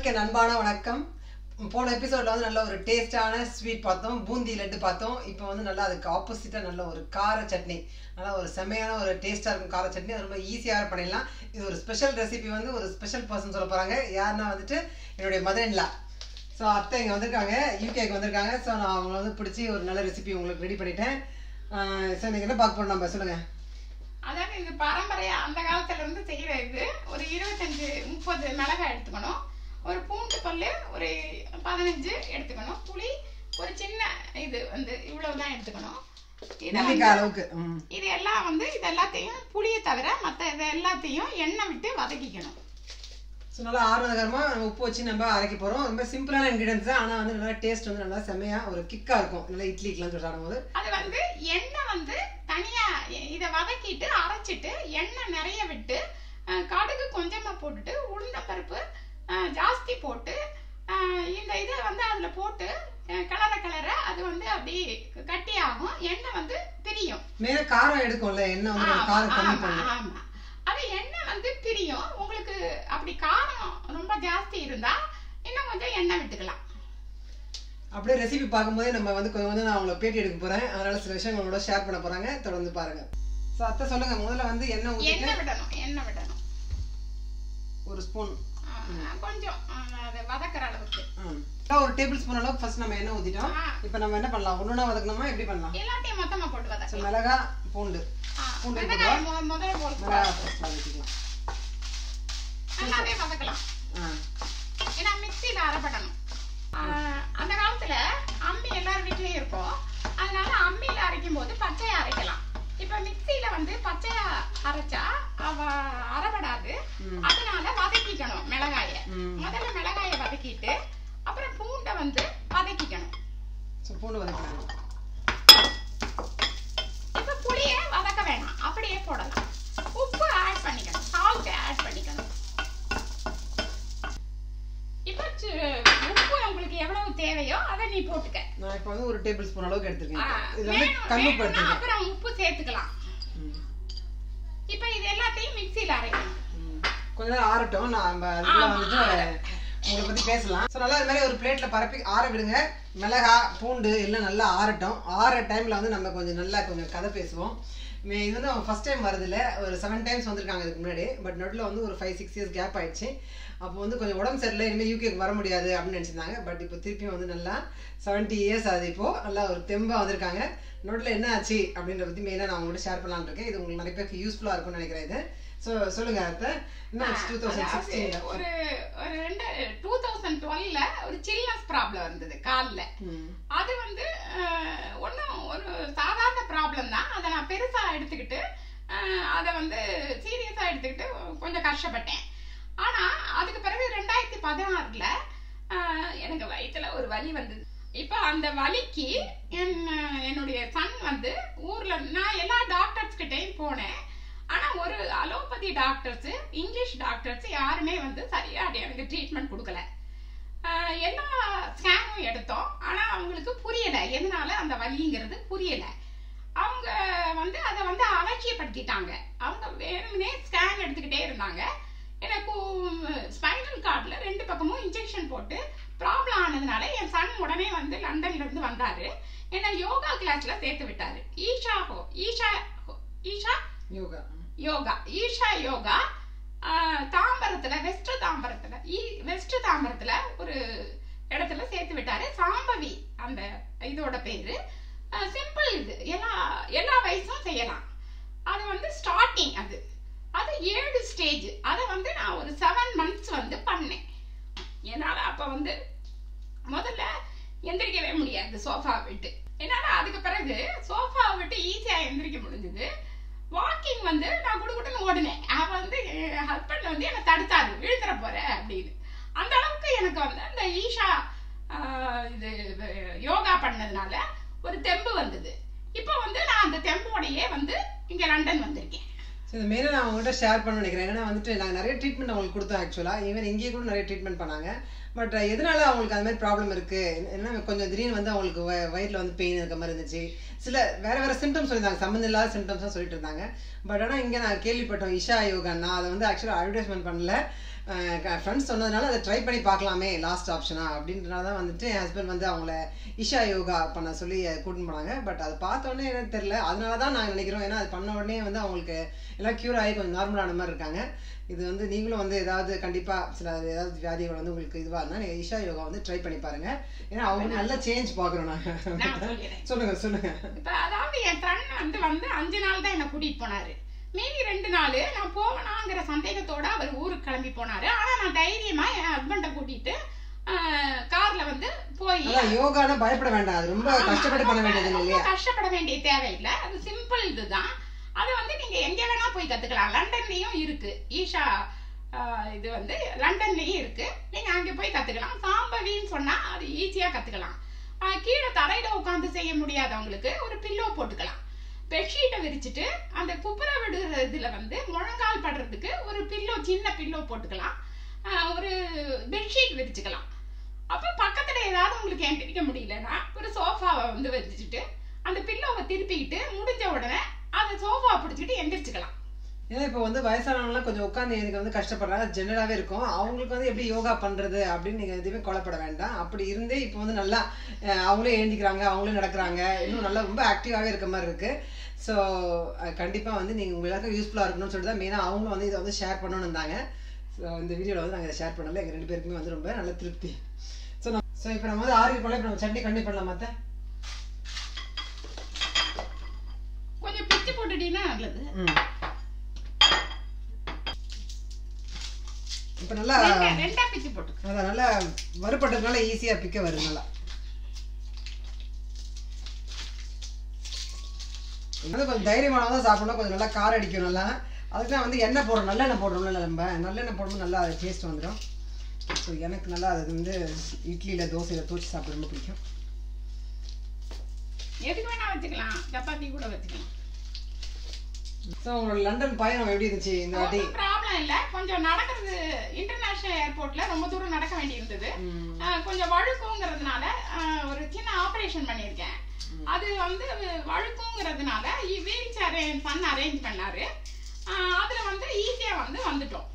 அனைவருக்கு என் அன்பான வணக்கம். போன எபிசோட்ல வந்து நல்ல ஒரு டேஸ்டான ஸ்வீட் பார்த்தோம், பூந்தி லட்டு பார்த்தோம். இப்போ வந்து நல்லா அதுக்கு ஆப்போசிட்டா நல்ல ஒரு கார சட்னி, நல்லா ஒரு செமையான ஒரு டேஸ்டா இருக்கும் கார சட்னி. அது ரொம்ப ஈஸியாக பண்ணிடலாம். இது ஒரு ஸ்பெஷல் ரெசிபி, வந்து ஒரு ஸ்பெஷல் பர்சன் சொல்ல போறாங்க. யாருன்னா வந்துட்டு என்னுடைய மதர்-இன்-லா. ஸோ அத்தை இங்கே வந்திருக்காங்க, யூகேக்கு வந்திருக்காங்க. ஸோ நான் அவங்கள வந்து பிடிச்சி ஒரு நல்ல ரெசிபி உங்களுக்கு ரெடி பண்ணிட்டேன். ஸோ இன்னைக்கு என்ன பார்க்க போறோம் நம்ம சொல்லுங்க. அதாவது இது பாரம்பரியா அந்த காலத்துல இருந்து செய்யற இது. ஒரு 25-30 மிளகாய் எடுத்துக்கணும், ஒரு பூண்டு பல்லு ஒரு 15 எடுத்துக்கணும், புளி ஒரு சின்ன இது வந்து இவ்வளவுதான் எடுத்துக்கணும். இது எல்லாம் வந்து இது எல்லாத்தையும் புளியை தவிர மற்ற இது எல்லாத்தையும் எண்ணெய் விட்டு வதக்கிக்கணும். ஸோ நல்லா ஆரோக்கியகரமாக நம்ம உப்பு வச்சு நம்ம அரைக்க போகிறோம். ரொம்ப சிம்பிளான இன்க்ரீடியன்ஸ் தான், ஆனால் வந்து நல்லா டேஸ்ட் வந்து நல்லா செம்மையாக ஒரு கிக்காக இருக்கும். நல்லா இட்லிக்கெலாம் சொல்லி சாப்பிடும்போது அது வந்து எண்ணெய் வந்து தனியாக இதை வதக்கிட்டு அரைச்சிட்டு எண்ணெய் நிறைய விட்டு கடுகு கொஞ்சமாக போட்டுட்டு உளுந்தம்பருப்பு ஜாஸ்தி போட்டு இந்த இதை வந்து அதில் போட்டு கிளற அது வந்து அப்படி கட்டி ஆகும், எண்ணெய் வந்து பிரியும். மேலே காரம் எடுக்கும்ல எண்ணெய் வந்து காரம் கம்மி பண்ணும். ஆமாம், அது எண்ணெய் வந்து பிரியும். உங்களுக்கு அப்படி காரம் ரொம்ப ஜாஸ்தி இருந்தா இன்னும் கொஞ்சம் எண்ணெய் விட்டுக்கலாம். அப்படியே ரெசிபி பார்க்கும்போதே நம்ம வந்து கொஞ்சம் வந்து நான் அவங்கள பேட்டி எடுக்க போறேன், அதனால சில விஷயம் உங்களோட ஷேர் பண்ண போறாங்க. தொடர்ந்து பாருங்க. ஸோ அத்தை சொல்லுங்க, முதல்ல வந்து எண்ணெய் விடணும் ஒரு ஸ்பூன், கொஞ்சம் அதை வதக்குற அளவுக்கு ஒரு டேபிள் ஸ்பூன் அளவுக்கு ஃபர்ஸ்ட் நம்ம எண்ணெய் ஊத்திட்டோம். இப்போ நம்ம என்ன பண்ணலாம், ஒண்ணுனா வதக்கணுமா, எப்படி பண்ணலாம்? எல்லாத்தையும் மொத்தமா போட்டு வதக்கலாம். மிளகாய் பூண்டு முதல்ல வதக்கலாம். ஏன்னா மிக்சியில அரைப்படணும். அந்த காலத்துல அம்மி எல்லார் வீட்லயும் இருக்கும், அதனால அம்மியில அரைக்கும் போது பச்சையா அரைக்கலாம். இப்ப மிக்சியில வந்து பச்சையா அரைச்சா அரைப்படாது, அதனால வதக்கிக்கணும். மிளகாய முதல்ல மிளகாய வதக்கிட்டு அப்புறம் பூண்டை வந்து வதக்கிக்கணும். பூண்டு வதக்கணும். இப்ப புளிய வதக்க வேணாம், அப்படியே போடலாம். உப்பு ஆட் பண்ணிக்கணும், சால்ட் ஆட் பண்ணிக்கணும். இப்ப உப்பு உங்களுக்கு எவ்வளவு தேவையோ அதை நீ போட்டுக்க. நான் இப்ப வந்து ஒரு டேபிள் ஸ்பூன் அளவுக்கு எடுத்துக்கேன். இது வந்து கல்லுப்பு எடுத்துக்கேன். அப்புறம் உப்பு சேர்த்துக்கலாம். இப்ப இது எல்லாத்தையும் மிக்ஸில அரைக்கணும். கொஞ்ச நேரம் ஆறட்டும், நம்ம அதுக்குள்ள வந்துட்டு உங்களை பத்தி பேசலாம். ஸோ நல்லா இது மாதிரி ஒரு பிளேட்ல பரப்பி ஆற விடுங்க. மிளகாய் பூண்டு எல்லாம் நல்லா ஆறட்டும். ஆற டைம்ல வந்து நம்ம கொஞ்சம் கதை பேசுவோம். இது வந்து அவங்க ஃபர்ஸ்ட் டைம் வரதில்லை, ஒரு 7 டைம்ஸ் வந்திருக்காங்க இதுக்கு முன்னாடி. பட் நடுவில் வந்து ஒரு 5-6 இயர்ஸ் கேப் ஆயிடுச்சு. அப்போ வந்து கொஞ்சம் உடம்பு சரியில்லை, இனிமேல் யூகேக்கு வர முடியாது அப்படின்னு நினச்சிருந்தாங்க. பட் இப்போ திருப்பியும் வந்து நல்லா 70 இயர்ஸ் ஆகுது, இப்போது நல்லா ஒரு தெம்பாக வந்திருக்காங்க. நோட்டில் என்ன ஆச்சு அப்படின்றத பற்றி மெயினாக நான் உங்கள்கிட்ட ஷேர் பண்ணலான்னு இருக்கேன். இது உங்களுக்கு நிறைய பேருக்கு யூஸ்ஃபுல்லாக இருக்கும்னு நினைக்கிறேன். இது சொல்லுங்க அத்தை, என்ன 2016 ஒரு 2012ல ஒரு சில்னஸ் ப்ராப்ளம் இருந்தது கால்ல. அது வந்து ஒன்றும் ஒரு சாதாரண ப்ராப்ளம் தான். அதை நான் பெருசா எடுத்துக்கிட்டு அதை வந்து சீரியஸா எடுத்துக்கிட்டு கொஞ்சம் கஷ்டப்பட்டேன். ஆனா அதுக்கு பிறகு 2016ல எனக்கு வயிற்றுல ஒரு வலி வந்தது. இப்ப அந்த வலிக்கு என்னுடைய சன் வந்து ஊர்ல, நான் எல்லா டாக்டர்ஸ் கிட்டையும் போனேன். ஆனா ஒரு அலோபதி டாக்டர்ஸ், இங்கிலீஷ் டாக்டர்ஸ் யாருமே வந்து சரியா எனக்கு ட்ரீட்மெண்ட் கொடுக்கல. எல்லா ஸ்கேனும் எடுத்தோம், ஆனா அவங்களுக்கு புரியல, எதனால அந்த வலிங்கிறது புரியல. அவங்க வந்து அதை வந்து அலட்சியப்படுத்திட்டாங்க. அவங்க வேணும்னே ஸ்கேன் எடுத்துக்கிட்டே இருந்தாங்க. எனக்கு ஸ்பைனல் கார்ட்ல 2 பக்கமும் இன்ஜெக்ஷன் போட்டு ப்ராப்ளம் ஆனதுனால என் சன் உடனே வந்து லண்டன்ல இருந்து வந்தாரு. என்ன யோகா கிளாஸ்ல சேர்த்து விட்டாரு. ஈஷா யோகா தாம்பரத்துல, வெஸ்ட் தாம்பரத்துல ஒரு இடத்துல சேர்த்து விட்டாரு. சாம்பவி அந்த இதோட பேரு. சிம்பிள், இது எல்லா வயசும் செய்யலாம். அது வந்து ஸ்டார்டிங், அது 7 ஸ்டேஜ். அதை வந்து நான் ஒரு 7 months வந்து பண்ணேன். என்னால அப்ப வந்து முதல்ல எந்திரிக்கவே முடியாது சோஃபா விட்டு. என்னால அதுக்கு பிறகு சோஃபா விட்டு ஈஸியா எந்திரிக்க முடிஞ்சது. வாக்கிங் வந்து நான் குடுக்குன்னு ஓடுனேன். அவ வந்து என் ஹஸ்பண்ட் வந்து என்னை தடுத்தாரு, விழுந்துற போற அப்படின்னு. அந்த அளவுக்கு எனக்கு வந்து அந்த ஈஷா இது யோகா பண்ணதுனால ஒரு தெம்பு வந்தது. இப்போ வந்து நான் அந்த தெம்போடையே வந்து இங்க லண்டன் வந்திருக்கேன். ஸோ இது மெயினாக நான் அவங்கள்ட்ட ஷேர் பண்ண நினைக்கிறேன். ஏன்னா வந்துட்டு நாங்கள் நிறைய ட்ரீட்மெண்ட் அவங்களுக்கு கொடுத்தோம். ஆக்சுவலாக ஈவன் இங்கேயே கூட நிறைய ட்ரீட்மெண்ட் பண்ணாங்க. பட் எதனால அவங்களுக்கு அந்த மாதிரி ப்ராப்ளம் இருக்குது, என்ன கொஞ்சம் திடீர்னு வந்து அவங்களுக்கு வயிற்றில் வந்து பெயின் இருக்க மாதிரி இருந்துச்சு. சில வேறு சிம்டம்ஸ் சொல்லியிருந்தாங்க, சம்மந்தம் இல்லாத சிம்டம்ஸ் தான் சொல்லிட்டு இருந்தாங்க. பட் ஆனால் இங்கே நான் கேள்விப்பட்டோம் ஈஷா யோகான்னா, அதை வந்து ஆக்சுவலாக அட்வர்டைஸ்மெண்ட் பண்ணல, ஃப்ரெண்ட்ஸ் சொன்னதுனால அதை ட்ரை பண்ணி பார்க்கலாமே லாஸ்ட் ஆப்ஷனா அப்படின்றனால தான் வந்துட்டு என் ஹஸ்பண்ட் வந்து அவங்கள இஷா யோகா பண்ண சொல்லி கூட்டின்னு போனாங்க. பட் அதை பார்த்தோன்னே எனக்கு தெரியல, அதனால தான் நாங்கள் நினைக்கிறோம். ஏன்னா அது பண்ண உடனே வந்து அவங்களுக்கு எல்லாம் க்யூர் ஆகி கொஞ்சம் நார்மலான மாதிரி இருக்காங்க. இது வந்து நீங்களும் வந்து ஏதாவது கண்டிப்பாக சில ஏதாவது வியாதிகள் வந்து உங்களுக்கு இதுவாக இருந்தால் நீங்கள் இஷா யோகா வந்து ட்ரை பண்ணி பாருங்க. ஏன்னா அவங்களுக்கு நல்ல சேஞ்ச் பார்க்குறோம் நாங்கள். சொல்லுங்க. இப்போ அதாவது என் ஃப்ரெண்ட் வந்து 5 நாள் தான் என்னை கூட்டிகிட்டு போனார். மீதி 2 நாள் நான் போவேனாங்கிற சந்தேகத்தோட அவர் ஊருக்கு கிளம்பி போனாரு. ஆனா நான் தைரியமா என் ஹஸ்பண்டை கூட்டிட்டு கார்ல வந்து போய் யோகானா பயப்பட வேண்டாம், அது ரொம்ப கஷ்டப்பட்டு பண்ண வேண்டியது இல்லையா? கஷ்டப்பட வேண்டிய தேவையில்லை, அது சிம்பிள் இதுதான். அது வந்து நீங்க எங்க வேணா போய் கத்துக்கலாம். லண்டன்லயும் இருக்கு ஈஷா, இது வந்து லண்டன்லயும் இருக்கு, நீங்க அங்க போய் கத்துக்கலாம். சாம்பவின்னு சொன்னா அது ஈஸியா கத்துக்கலாம். கீழே தரையில உட்காந்து செய்ய முடியாதவங்களுக்கு ஒரு பில்லோ போட்டுக்கலாம். பெட்ஷீட்டை விரிச்சிட்டு அந்த குப்புற விடுற இதுல வந்து முழங்கால் படுறதுக்கு ஒரு பில்லோ, சின்ன பில்லோ போட்டுக்கலாம். ஒரு பெட்ஷீட் விரிச்சுக்கலாம். அப்ப பக்கத்துல ஏதாவது உங்களுக்கு எந்திரிக்க முடியலன்னா ஒரு சோஃபாவை வந்து வச்சுட்டு அந்த பில்லோவை திருப்பிக்கிட்டு முடிஞ்ச உடனே அந்த சோஃபாவை பிடிச்சிட்டு எந்திரிச்சுக்கலாம். ஏன்னா இப்போ வந்து வயசானவங்களாம் கொஞ்சம் உட்காந்து எனக்கு வந்து கஷ்டப்படுறாங்க, ஜெனரலாகவே இருக்கும். அவங்களுக்கு வந்து எப்படி யோகா பண்ணுறது அப்படின்னு நீங்கள் எதுவுமே கொலைப்பட வேண்டாம். அப்படி இருந்தே இப்போ வந்து நல்லா அவங்களே எழுந்திக்கிறாங்க, அவங்களே நடக்கிறாங்க, இன்னும் நல்லா ரொம்ப ஆக்டிவாகவே இருக்க மாதிரி இருக்குது. ஸோ கண்டிப்பாக வந்து நீங்கள் உங்களுக்கு யூஸ்ஃபுல்லாக இருக்கணும்னு சொல்லிட்டு தான் மெயினாக அவங்களும் வந்து இதை வந்து ஷேர் பண்ணணும்னு இருந்தாங்க. ஸோ இந்த வீடியோவில் வந்து நாங்கள் இதை ஷேர் பண்ணல, எங்கள் 2 பேருக்குமே வந்து ரொம்ப நல்ல திருப்தி. ஸோ இப்போ நம்ம வந்து ஆறு போல இப்போ நம்ம சட்னி கண்டிப்பாக பண்ணலாம். மற்ற கொஞ்சம் பிச்சு போட்டுட்டீங்கன்னா நல்லது. இப்போ நல்லா ரெண்டா பிச்சு போட்டு அதான் நல்லா வறுபட்டதுனால ஈஸியாக பிக்க வரும். நல்லா வந்து கொஞ்சம் தைரியமானதான் சாப்பிடணும், கொஞ்சம் நல்லா காரம் அடிக்கும். நல்லா அதுக்கு தான் வந்து எண்ணெய் போடுறோம், நல்லெண்ணெய் போடுறோம்ல. நம்ம நல்லெண்ணெய் போடும்போது நல்லா அது டேஸ்ட் வந்துடும். ஸோ எனக்கு நல்லா அது வந்து இட்லியில் தோசையில் தூச்சி சாப்பிட ரொம்ப பிடிக்கும். எதுக்கு வேணா வச்சுக்கலாம், சப்பாத்தி கூட வச்சுக்கலாம். ஸோ உங்களோட லண்டன் பயணம் எப்படி இருந்துச்சு இந்த வாட்டி? ப்ராப்ளம் இல்லை, கொஞ்சம் நடக்கிறது இன்டர்நேஷனல் ஏர்போர்ட்ல ரொம்ப தூரம் நடக்க வேண்டி இருந்தது. கொஞ்சம் வழுக்குங்கிறதுனால ஒரு சின்ன ஆப்ரேஷன் பண்ணியிருக்கேன். அது வந்து வழுக்குங்கிறதுனால வீல் சேர் என் சன் அரேஞ்ச் பண்ணாரு. அதுல வந்து ஈஸியா வந்து வந்துட்டோம்.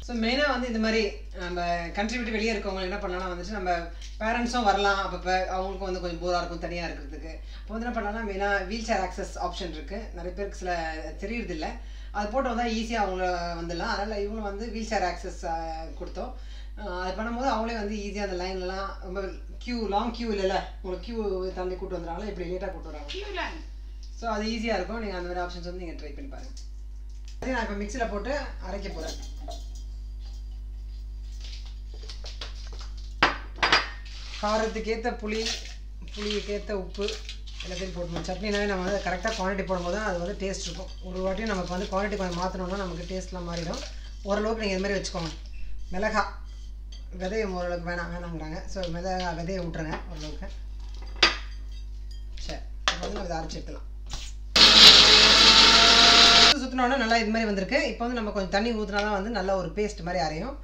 ஸோ மெயினாக வந்து இந்த மாதிரி நம்ம கண்ட்ரி விட்டு வெளியே இருக்கவங்க என்ன பண்ணலாம் வந்துட்டு நம்ம பேரண்ட்ஸும் வரலாம். அப்போ அவங்களுக்கும் வந்து கொஞ்சம் போராக இருக்கும் தனியாக இருக்கிறதுக்கு. இப்போ வந்து என்ன பண்ணலாம்னா மெயினாக வீல் சேர் ஆக்சஸ் ஆப்ஷன் இருக்குது. நிறைய பேருக்கு சில தெரியறதில்லை, அது போட்டு வந்தால் ஈஸியாக அவங்கள வந்துடலாம். அதனால் இவங்களும் வந்து வீல் சேர் ஆக்சஸ் கொடுத்தோம். அது பண்ணும்போது அவங்களே வந்து ஈஸியாக அந்த லைன்லாம் ரொம்ப லாங் கியூ இல்லைல்ல, உங்களுக்கு கியூ தாண்டி கூட்டு வந்துடுறாங்களா, இப்படி லேட்டாக கூட்டு வராங்க. ஸோ அது ஈஸியாக இருக்கும். நீங்கள் அந்த மாதிரி ஆப்ஷன்ஸ் வந்து நீங்கள் ட்ரை பண்ணி பாருங்கள். அதே நான் இப்போ மிக்சியில் போட்டு அரைக்க போகிறேன். காரத்துக்கேற்ற புளிக்கேற்ற உப்பு எல்லாத்தையும் போடணும். சட்னினாவே நம்ம வந்து கரெக்டாக குவான்டிட்டி போடும்போது தான் அது வந்து டேஸ்ட் இருக்கும். ஒரு வாட்டியும் நமக்கு வந்து குவான்டிட்டி கொஞ்சம் மாற்றணும்னா நமக்கு டேஸ்ட்லாம் மாறிடும். ஓரளவுக்கு நீங்கள் இதுமாதிரி வச்சுக்கோங்க. மிளகா விதையை ஓரளவுக்கு வேணாங்கிறாங்க. ஸோ மிளகா விதையை விட்டுருங்க ஓரளவுக்கு. சரி, இப்போ வந்து நம்ம இதை அரைச்சி எடுத்துலாம். சுற்றினோன்னா நல்லா இது மாதிரி வந்திருக்கு. இப்போ வந்து நம்ம கொஞ்சம் தண்ணி ஊற்றினா தான் வந்து நல்லா ஒரு பேஸ்ட் மாதிரி அரையும்.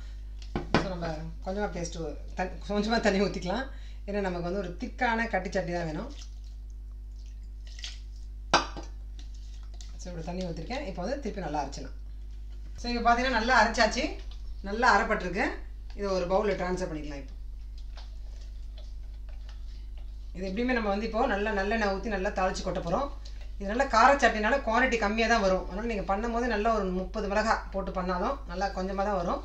ஸோ நம்ம கொஞ்சமாக தண்ணி ஊற்றிக்கலாம். ஏன்னா நமக்கு வந்து ஒரு திக்கான கட்டி சட்னி தான் வேணும். ஸோ இப்படி தண்ணி ஊற்றிருக்கேன். இப்போ வந்து திருப்பி நல்லா அரைச்சிடலாம். ஸோ இப்போ பார்த்தீங்கன்னா நல்லா அரைச்சாச்சு, நல்லா அரைப்பட்டிருக்கு. இதை ஒரு பவுலில் ட்ரான்ஸ்ஃபர் பண்ணிக்கலாம். இப்போ இது எப்படியுமே நம்ம வந்து இப்போது நல்லெண்ணெய் ஊற்றி நல்லா தாளித்து கொட்ட போகிறோம். இது நல்லா கார சட்னினால குவான்டிட்டி கம்மியாக தான் வரும். அதனால் நீங்கள் பண்ணும் போது நல்லா ஒரு 30 மிளகாய் போட்டு பண்ணாலும் நல்லா கொஞ்சமாக தான் வரும்.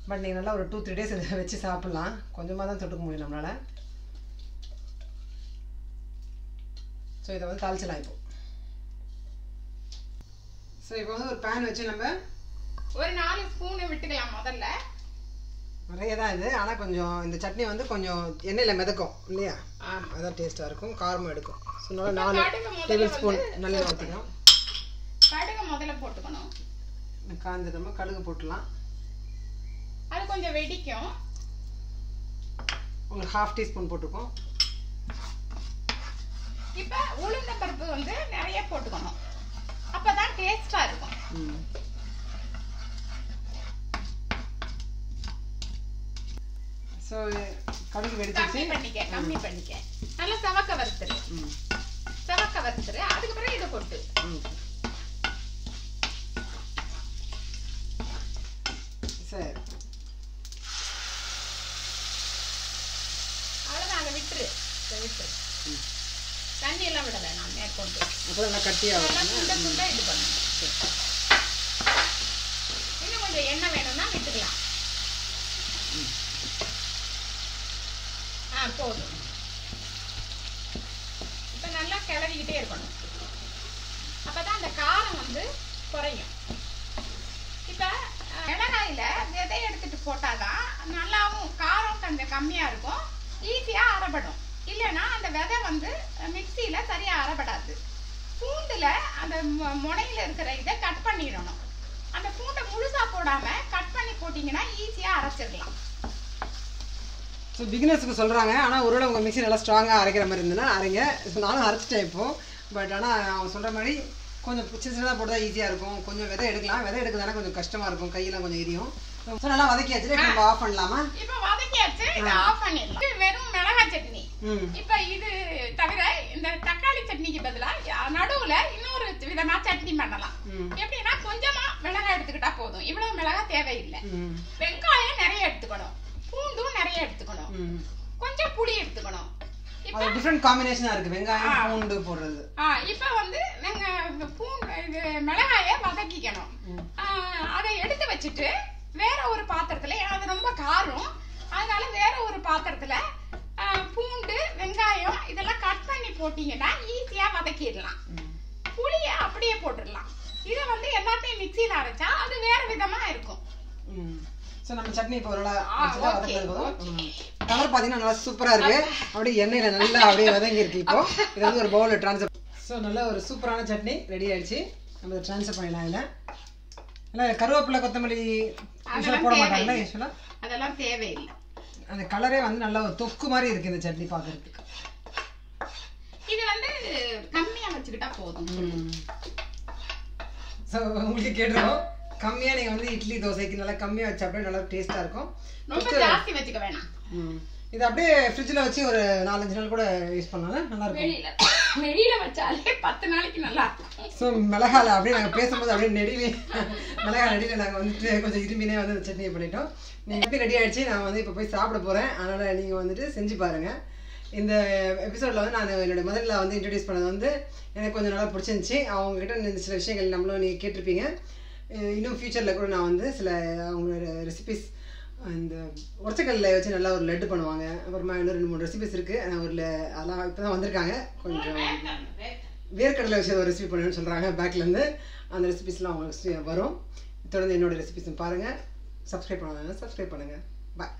பட் நீங்கள் நல்லா ஒரு 2-3 டேஸ் இதை வச்சு சாப்பிட்லாம். கொஞ்சமாக தான் தொட்டுக்க முடியும் நம்மளால். ஸோ இதை வந்து தாளிச்சிடலாம் இப்போ. ஸோ இப்போ வந்து ஒரு பேன் வச்சு நம்ம ஒரு 4 ஸ்பூன் விட்டுக்கலாம். முதல்ல நிறைய தான் இது, ஆனால் கொஞ்சம் இந்த சட்னி வந்து கொஞ்சம் எண்ணெயில் மிதக்கும் இல்லையா, அதான் டேஸ்ட்டாக இருக்கும், காரமும் எடுக்கும். ஸோ நல்லா 4 டேபிள் ஸ்பூன் நல்லெண்ணெய் ஊற்றிக்கணும். கடுகு முதல்ல போட்டுக்கணும். காய்ஞ்சிட்டோமா கடுகு போட்டுடலாம். அது கொஞ்சம் வெடிக்கும். உங்களுக்கு 1/2 டீஸ்பூன் போட்டுப்போம். இப்போ உளுந்த பருப்பு வந்து நிறைய போட்டுக்கணும், அப்பதான் டேஸ்டா இருக்கும். ஸோ கடுகு வெடிச்சிச்சு. கம்மி பண்ணிக்க நல்லா செவக்க வறுத்துரு. அதுக்கு பிறகு இதை போட்டு கொஞ்சம் அப்போ நல்லா கட்டியாக துண்டை இது பண்ணும். இன்னும் கொஞ்சம் எண்ணெய் வேணும்னா விட்டுக்கலாம். போதும். இப்போ நல்லா கிளறிக்கிட்டே இருக்கணும். அப்பதான் அந்த காரம் வந்து குறையும். இப்போ மிளகாயில விதை எடுத்துட்டு போட்டாதான் நல்லாவும் காரம் கொஞ்சம் கம்மியா இருக்கும், ஈஸியா அரைப்படும். இல்லைன்னா அந்த விதை வந்து மிக்சியில சரியா அரைப்படாது. பூண்டுல அந்த முனையில இருக்கிற இதை கட் பண்ணிடணும். அந்த பூண்டை முழுசா போடாம கட் பண்ணி போட்டீங்கன்னா ஈஸியா அரைச்சிடலாம். ஸோ பிகினர்ஸுக்கு சொல்கிறாங்க. ஆனால் ஒருவேளை உங்கள் மிக்ஸி நல்லா ஸ்ட்ராங்காக அரைக்கிற மாதிரி இருந்ததுன்னா அரைங்க. நானும் அரைச்சிட்டேன் இப்போது. பட் ஆனால் அவங்க சொல்கிற மாதிரி கொஞ்சம் சின்ன சின்னதாக போட்டால் ஈஸியாக இருக்கும். கொஞ்சம் விதை எடுக்கலாம். விதை எடுக்கிறதானே கொஞ்சம் கஷ்டமாக இருக்கும், கையெல்லாம் கொஞ்சம் எரியும். ஸோ நல்லா வதக்கியாச்சு. இப்போ நம்ம ஆஃப் பண்ணலாமா? இப்போ வதக்கியாச்சு, இதை ஆஃப் பண்ணிடலாம். இது வெறும் மிளகாய் சட்னி. இப்போ இது தவிர இந்த தக்காளி சட்னிக்கு பதிலாக நடுவில் இன்னொரு விதமாக சட்னி பண்ணலாம். எப்படின்னா கொஞ்சமா மிளகாய் எடுத்துக்கிட்டா போதும். இவ்வளவு மிளகாய் தேவையில்லை. வெங்காயம் நிறைய எடுத்துக்கணும், பூண்டும் நிறைய எடுத்துக்கணும், கொஞ்சம் புளி எடுத்துக்கணும். அது டிஃபரண்ட் காம்பினேஷனா இருக்கு வெங்காயம் பூண்டு போடுறது. இப்போ வந்து பூண்டு மிளகாயை வதக்கிக்கணும். அதை எடுத்து வச்சுட்டு வேற ஒரு பாத்திரத்துல, அது ரொம்ப காரம், அதனால வேற ஒரு பாத்திரத்துல பூண்டு வெங்காயம் இதெல்லாம் கட் பண்ணி போட்டீங்கன்னா ஈஸியா வதக்கிடலாம். புளியை அப்படியே போட்டுடலாம். இதை வந்து எல்லாத்தையும் மிக்சியில அரைச்சா அது வேற விதமா இருக்கும். ஸோ நம்ம சட்னி இப்போ ஒரு கலர் பார்த்தீங்கன்னா நல்லா சூப்பராக இருக்குது. அப்படியே எண்ணெயில் நல்லா அப்படியே வதங்கி இருக்கு. இப்போ இதை வந்து ஒரு பவுலில் ட்ரான்ஸ்ஃபர். ஸோ நல்ல ஒரு சூப்பரான சட்னி ரெடி ஆயிடுச்சு. நம்ம இதை ட்ரான்ஸ்ஃபர் பண்ணிடலாம். இதில் நல்லா கருவேப்பிலை கொத்தமல்லி போட மாட்டாங்களா யூஸ்வலாக? அதெல்லாம் தேவையில்லை. அந்த கலரே வந்து நல்லா ஒரு தொக்கு மாதிரி இருக்குது இந்த சட்னி பார்க்கறதுக்கு. இது வந்து கம்மியாக வச்சுக்கிட்டா போதும். ஸோ உங்களுக்கு கேட்டுருவோம், கம்மியா நீங்க வந்து இட்லி தோசைக்கு நல்லா கம்மியா வச்சா அப்படியே நல்லா டேஸ்டா இருக்கும். ரொம்ப ஜாஸ்தி வச்சுக்க வேணாம். இது அப்படியே ஃப்ரிட்ஜ்ல வச்சு ஒரு 4-5 நாள் கூட யூஸ் பண்ணலாம், நல்லா இருக்கும். வெளியில வச்சாலே 10 நாளைக்கு நல்லா இருக்கும். ஸோ மிளகால அப்படியே நாங்கள் பேசும்போது அப்படியே நெடிலே மிளகா நெடியில் நாங்கள் வந்துட்டு கொஞ்சம் இரும்பினே வந்து சட்னி பண்ணிட்டோம். நீங்கள் எப்படி ரெடி ஆகிடுச்சு, நான் வந்து இப்போ போய் சாப்பிட போகிறேன். அதனால் நீங்கள் வந்துட்டு செஞ்சு பாருங்கள். இந்த எபிசோடில் வந்து நான் என்னோட முதல்ல வந்து இன்ட்ரடியூஸ் பண்ணது வந்து எனக்கு கொஞ்சம் நல்லா பிடிச்சிருந்துச்சி. அவங்ககிட்ட இந்த சில விஷயங்கள் நம்மளும் நீங்கள் கேட்டிருப்பீங்க. இன்னும் ஃப்யூச்சரில் கூட நான் வந்து சில அவங்களோட ரெசிபிஸ், இந்த உடச்சக்கல்ல வச்சு நல்லா ஒரு லட்டு பண்ணுவாங்க. அப்புறமா இன்னும் 2-3 ரெசிபிஸ் இருக்குது. அதெல்லாம் இப்போ தான் வந்திருக்காங்க. கொஞ்சம் வேர்க்கடலை வச்சு ஒரு ரெசிபி பண்ணுன்னு சொல்கிறாங்க பேக்லேருந்து. அந்த ரெசிபிஸ்லாம் அவங்களுக்கு வரும். தொடர்ந்து என்னோடய ரெசிபிஸும் பாருங்கள். சப்ஸ்கிரைப் பண்ணுவாங்க, சப்ஸ்கிரைப் பண்ணுங்கள். பாய்.